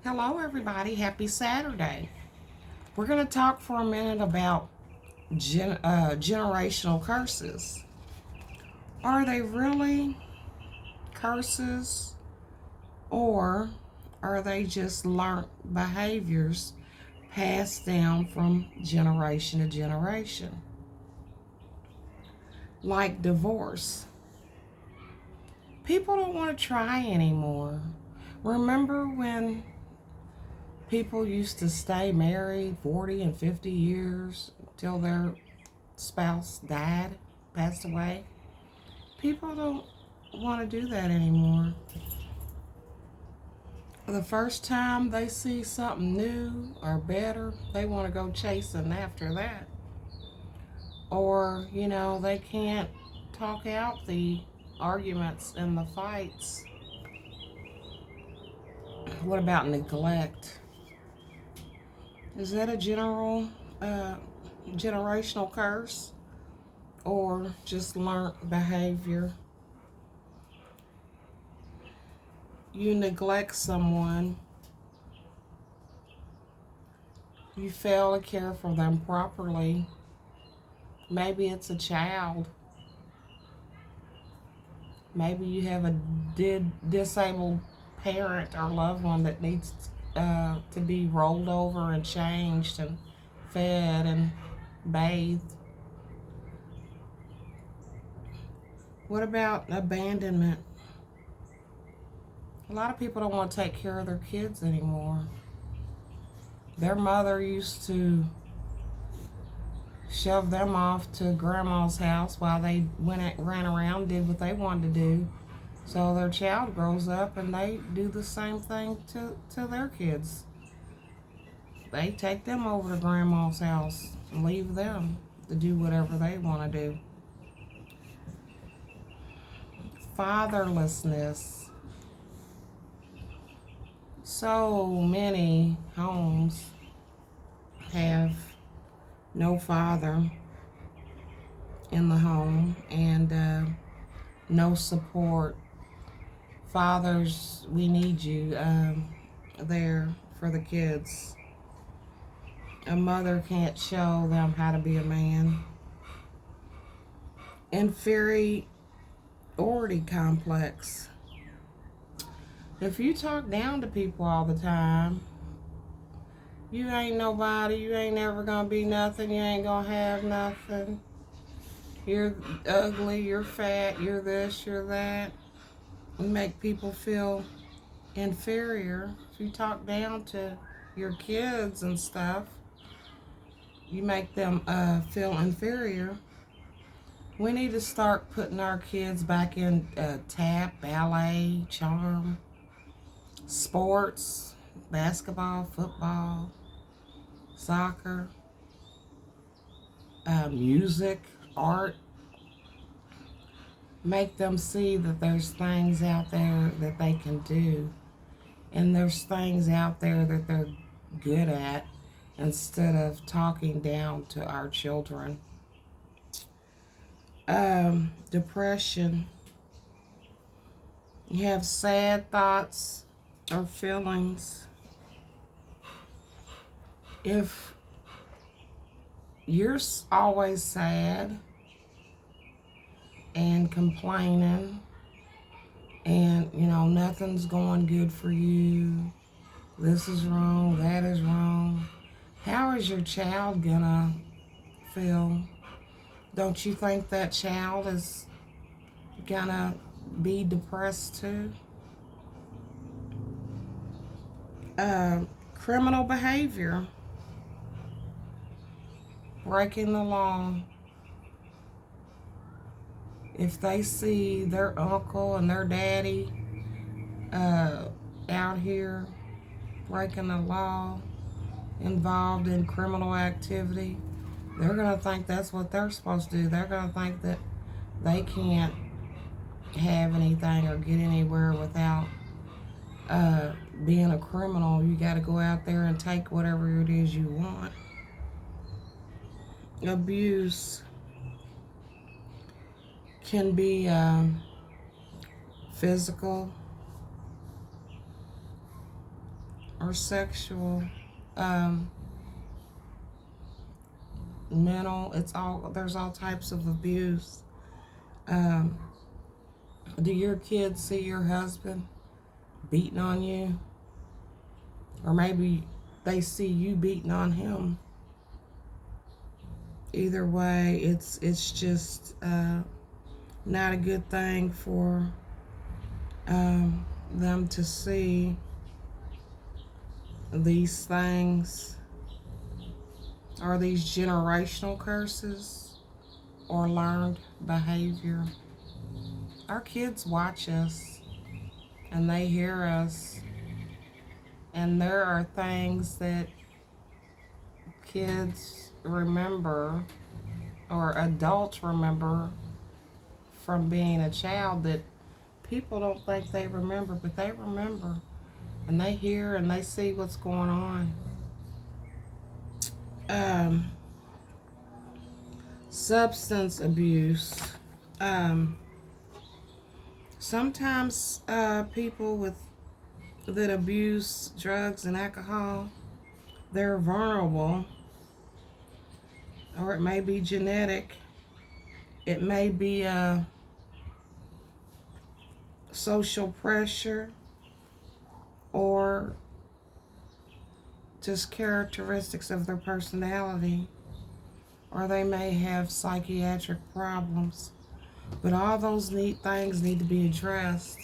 Hello, everybody. Happy Saturday. We're going to talk for a minute about generational curses. Are they really curses, or are they just learned behaviors passed down from generation to generation? Like divorce. People don't want to try anymore. Remember when people used to stay married 40 and 50 years till their spouse died, passed away? People don't want to do that anymore. The first time they see something new or better, they want to go chasing after that. Or, they can't talk out the arguments and the fights. What about neglect? Is that a generational curse, or just learned behavior? You neglect someone, you fail to care for them properly. Maybe it's a child. Maybe you have a disabled parent or loved one that needs to be rolled over and changed and fed and bathed. What about abandonment? A lot of people don't want to take care of their kids anymore. Their mother used to shove them off to grandma's house while they ran around, did what they wanted to do. So their child grows up and they do the same thing to their kids. They take them over to grandma's house and leave them to do whatever they want to do. Fatherlessness. So many homes have no father in the home and no support. Fathers, we need you there for the kids. A mother can't show them how to be a man. Inferiority complex. If you talk down to people all the time, you ain't nobody, you ain't never gonna be nothing, you ain't gonna have nothing. You're ugly, you're fat, you're this, you're that. You make people feel inferior. If you talk down to your kids and stuff, you make them feel inferior. We need to start putting our kids back in tap, ballet, charm, sports, basketball, football, soccer, music, art. Make them see that there's things out there that they can do, and there's things out there that they're good at, instead of talking down to our children. Depression. You have sad thoughts or feelings. If you're always sad and complaining and nothing's going good for you, this is wrong, that is wrong, how is your child gonna feel? Don't you think that child is gonna be depressed too? Criminal behavior, breaking the law. If they see their uncle and their daddy out here breaking the law, involved in criminal activity, they're going to think that's what they're supposed to do. They're going to think that they can't have anything or get anywhere without being a criminal. You got to go out there and take whatever it is you want. Abuse can be physical, or sexual, mental. There's all types of abuse. Um, do your kids see your husband beating on you? Or maybe they see you beating on him. Either way, it's just not a good thing for them to see these things, or these generational curses, or learned behavior. Our kids watch us and they hear us, and there are things that kids remember or adults remember from being a child that people don't think they remember, but they remember, and they hear and they see what's going on. Substance abuse. Sometimes people that abuse drugs and alcohol, they're vulnerable, or it may be genetic. It may be social pressure, or just characteristics of their personality, or they may have psychiatric problems. But all those things need to be addressed.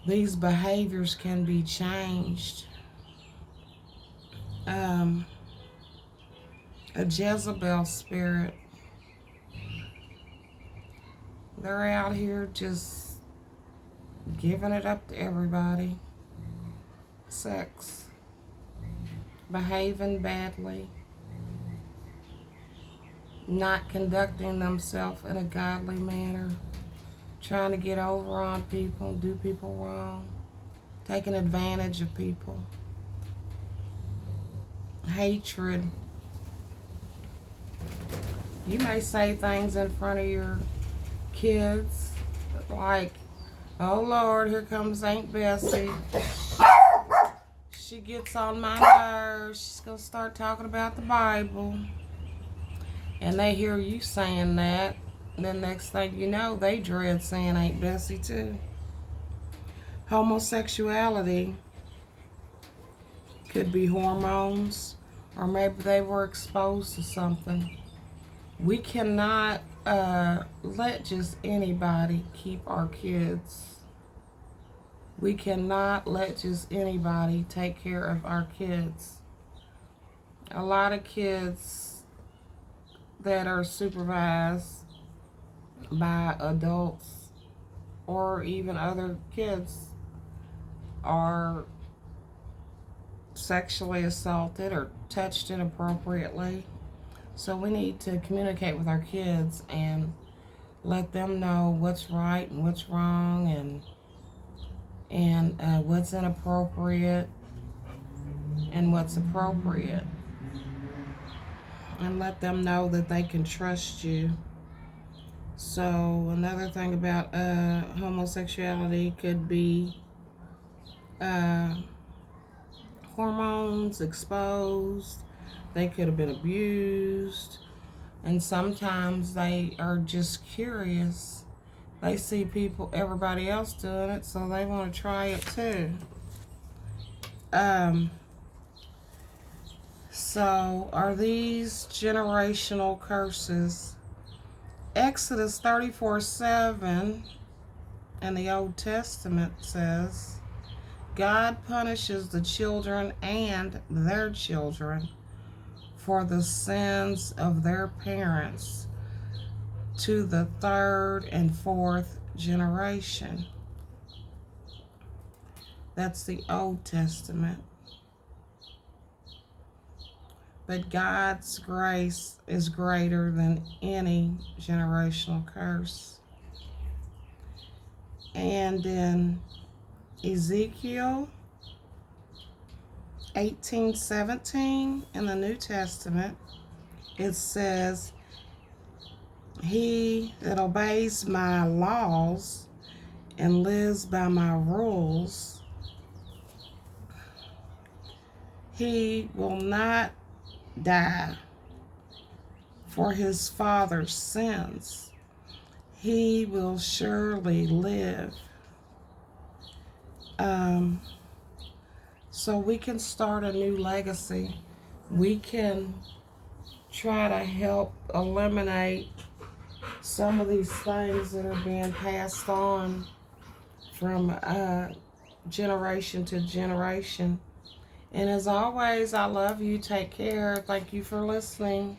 These behaviors can be changed. A Jezebel spirit. They're out here just giving it up to everybody. Sex. Behaving badly. Not conducting themselves in a godly manner. Trying to get over on people, do people wrong. Taking advantage of people. Hatred. You may say things in front of your kids like, "Oh Lord, here comes Aunt Bessie. She gets on my nerves. She's going to start talking about the Bible." And they hear you saying that, and then next thing you know, they dread saying Aunt Bessie too. Homosexuality could be hormones, or maybe they were exposed to something. We cannot let just anybody keep our kids. We cannot let just anybody take care of our kids. A lot of kids that are supervised by adults or even other kids are sexually assaulted or touched inappropriately. So we need to communicate with our kids and let them know what's right and what's wrong, and what's inappropriate and what's appropriate. And let them know that they can trust you. So another thing about homosexuality could be hormones exposed. They could have been abused. And sometimes they are just curious. They see everybody else doing it, so they want to try it too. So are these generational curses? Exodus 34:7 in the Old Testament says, God punishes the children and their children for the sins of their parents to the third and fourth generation. That's the Old Testament. But God's grace is greater than any generational curse. And in Ezekiel 18:17 in the New Testament, it says, he that obeys my laws and lives by my rules He will not die for his father's sins. He will surely live. So we can start a new legacy. We can try to help eliminate some of these things that are being passed on from generation to generation. And as always, I love you. Take care. Thank you for listening.